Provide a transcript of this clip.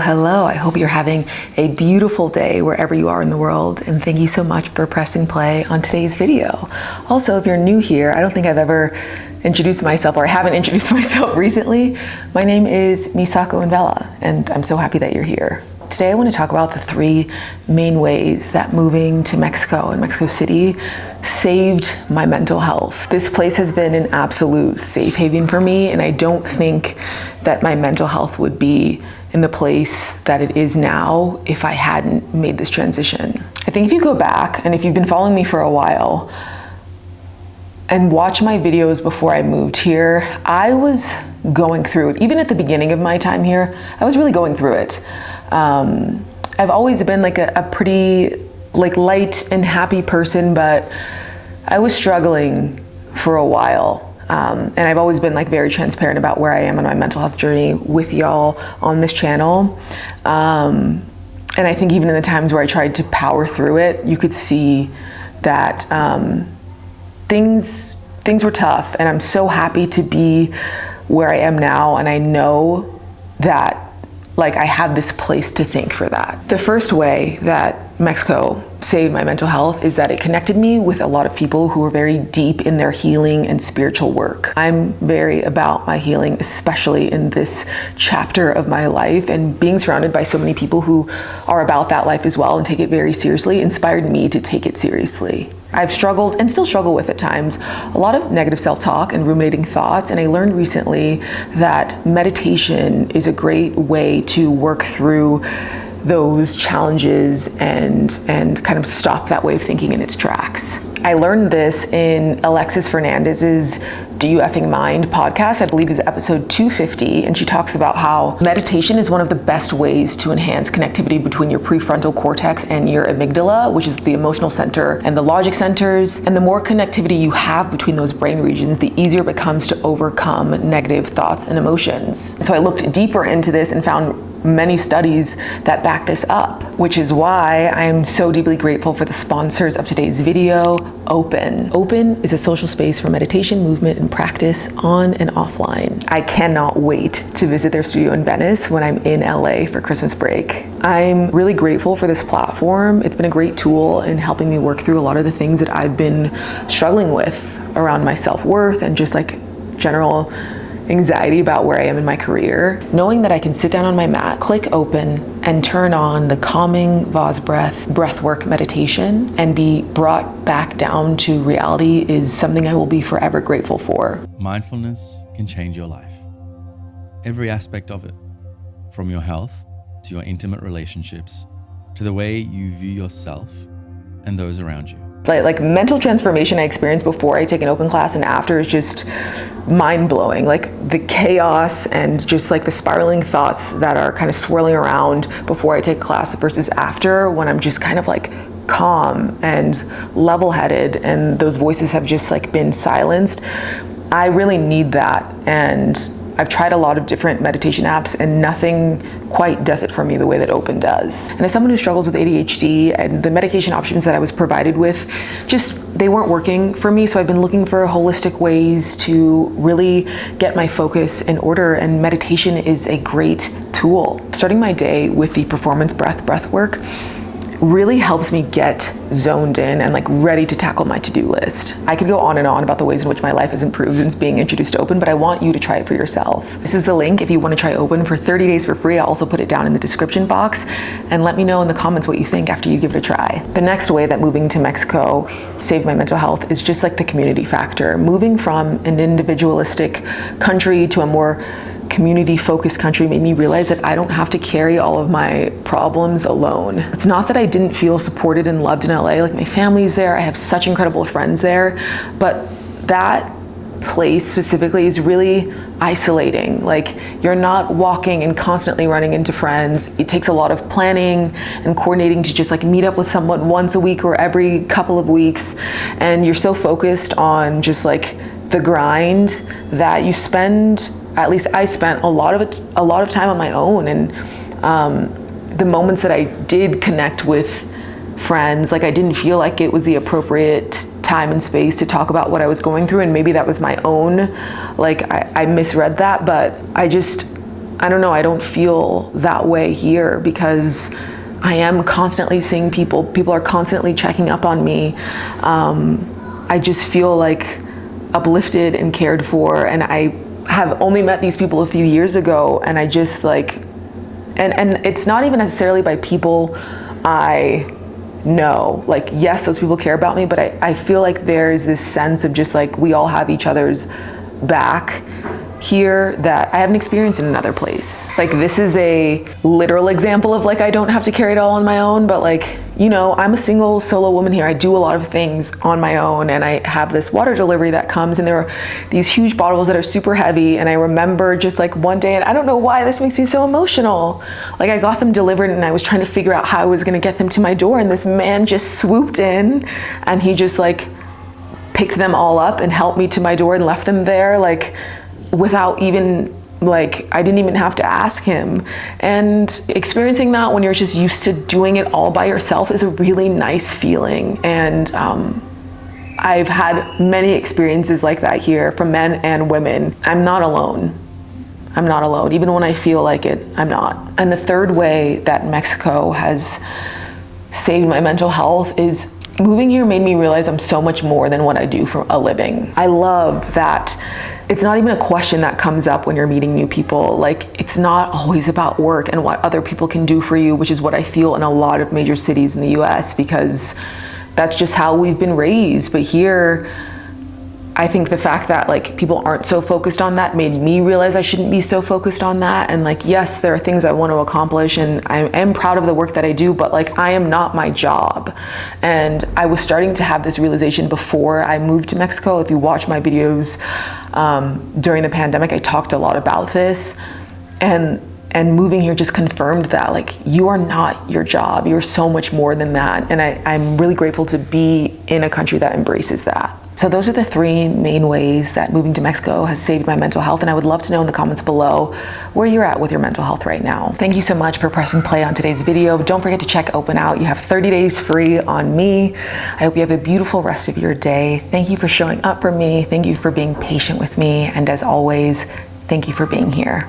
Hello. I hope you're having a beautiful day wherever you are in the world, and thank you so much for pressing play on today's video. Also, if you're new here, I don't think I've ever introduced myself, or I haven't introduced myself recently. My name is Misako Envela, and I'm so happy that you're here. Today I want to talk about the three main ways that moving to Mexico and Mexico City saved my mental health. This place has been an absolute safe haven for me, and I don't think that my mental health would be in the place that it is now if I hadn't made this transition. I think if you go back, and if you've been following me for a while, and watch my videos before I moved here, I was going through it. Even at the beginning of my time here, I was really going through it. I've always been like a pretty light and happy person, but I was struggling for a while. And I've always been very transparent about where I am on my mental health journey with y'all on this channel. And I think even in the times where I tried to power through it, you could see that things were tough, and I'm so happy to be where I am now, and I know that I have this place to thank for that. The first way that Mexico saved my mental health is that it connected me with a lot of people who are very deep in their healing and spiritual work. I'm very about my healing, especially in this chapter of my life, and being surrounded by so many people who are about that life as well and take it very seriously inspired me to take it seriously. I've struggled and still struggle with at times a lot of negative self-talk and ruminating thoughts, and I learned recently that meditation is a great way to work through those challenges and kind of stop that way of thinking in its tracks. I learned this in Alexis Fernandez's Do You Effing Mind podcast, I believe is episode 250, and she talks about how meditation is one of the best ways to enhance connectivity between your prefrontal cortex and your amygdala, which is the emotional center, and the logic centers. And the more connectivity you have between those brain regions, the easier it becomes to overcome negative thoughts and emotions. And so I looked deeper into this and found many studies that back this up, which is why I'm so deeply grateful for the sponsors of today's video, Open. Open is a social space for meditation, movement, and practice on and offline. I cannot wait to visit their studio in Venice when I'm in LA for Christmas break. I'm really grateful for this platform. It's been a great tool in helping me work through a lot of the things that I've been struggling with around my self-worth and just general anxiety about where I am in my career. Knowing that I can sit down on my mat, click open, and turn on the calming vase breathwork meditation and be brought back down to reality is something I will be forever grateful for. Mindfulness can change your life. Every aspect of it, from your health to your intimate relationships to the way you view yourself and those around you. Like mental transformation I experienced before I take an open class and after is just mind-blowing. The chaos and just the spiraling thoughts that are kind of swirling around before I take class versus after, when I'm just kind of calm and level-headed and those voices have just been silenced. I really need that, and I've tried a lot of different meditation apps and nothing quite does it for me the way that Open does. And as someone who struggles with ADHD, and the medication options that I was provided with, they weren't working for me. So I've been looking for holistic ways to really get my focus in order, and meditation is a great tool. Starting my day with the performance breath work really helps me get zoned in and ready to tackle my to-do list. I could go on and on about the ways in which my life has improved since being introduced to Open, but I want you to try it for yourself. This is the link if you want to try Open for 30 days for free. I'll also put it down in the description box, and let me know in the comments what you think after you give it a try. The next way that moving to Mexico saved my mental health is just the community factor. Moving from an individualistic country to a more community-focused country made me realize that I don't have to carry all of my problems alone. It's not that I didn't feel supported and loved in LA. My family's there. I have such incredible friends there, but that place specifically is really isolating. You're not walking and constantly running into friends. It takes a lot of planning and coordinating to just meet up with someone once a week or every couple of weeks, and you're so focused on just the grind that you spend, at least I spent a lot of time on my own. And the moments that I did connect with friends, I didn't feel like it was the appropriate time and space to talk about what I was going through, and maybe that was my own, I misread that, but I just I don't know, I don't feel that way here because I am constantly seeing people. People are constantly checking up on me. I just feel like uplifted and cared for, and I have only met these people a few years ago, and I just like, and it's not even necessarily by people I know. Like, yes, those people care about me, but I feel like there's this sense of just like we all have each other's back here that I haven't experienced in another place. Like, this is a literal example of like I don't have to carry it all on my own, but like, you know, I'm a single solo woman here. I do a lot of things on my own, and I have this water delivery that comes, and there are these huge bottles that are super heavy, and I remember just like one day, and I don't know why this makes me so emotional, like I got them delivered and I was trying to figure out how I was gonna get them to my door, and this man just swooped in and he just like picked them all up and helped me to my door and left them there, like without even, like, I didn't even have to ask him. And experiencing that when you're just used to doing it all by yourself is a really nice feeling. And I've had many experiences like that here from men and women. I'm not alone. I'm not alone. Even when I feel like it, I'm not. And the third way that Mexico has saved my mental health is moving here made me realize I'm so much more than what I do for a living. I love that it's not even a question that comes up when you're meeting new people. Like, it's not always about work and what other people can do for you, which is what I feel in a lot of major cities in the US, because that's just how we've been raised. But here, I think the fact that like people aren't so focused on that made me realize I shouldn't be so focused on that. And like, yes, there are things I want to accomplish and I am proud of the work that I do, but like, I am not my job. And I was starting to have this realization before I moved to Mexico. If you watch my videos during the pandemic, I talked a lot about this, and moving here just confirmed that, like, you are not your job. You're so much more than that. And I'm really grateful to be in a country that embraces that. So those are the three main ways that moving to Mexico has saved my mental health, and I would love to know in the comments below where you're at with your mental health right now. Thank you so much for pressing play on today's video. Don't forget to check Open out. You have 30 days free on me. I hope you have a beautiful rest of your day. Thank you for showing up for me. Thank you for being patient with me. And as always, thank you for being here.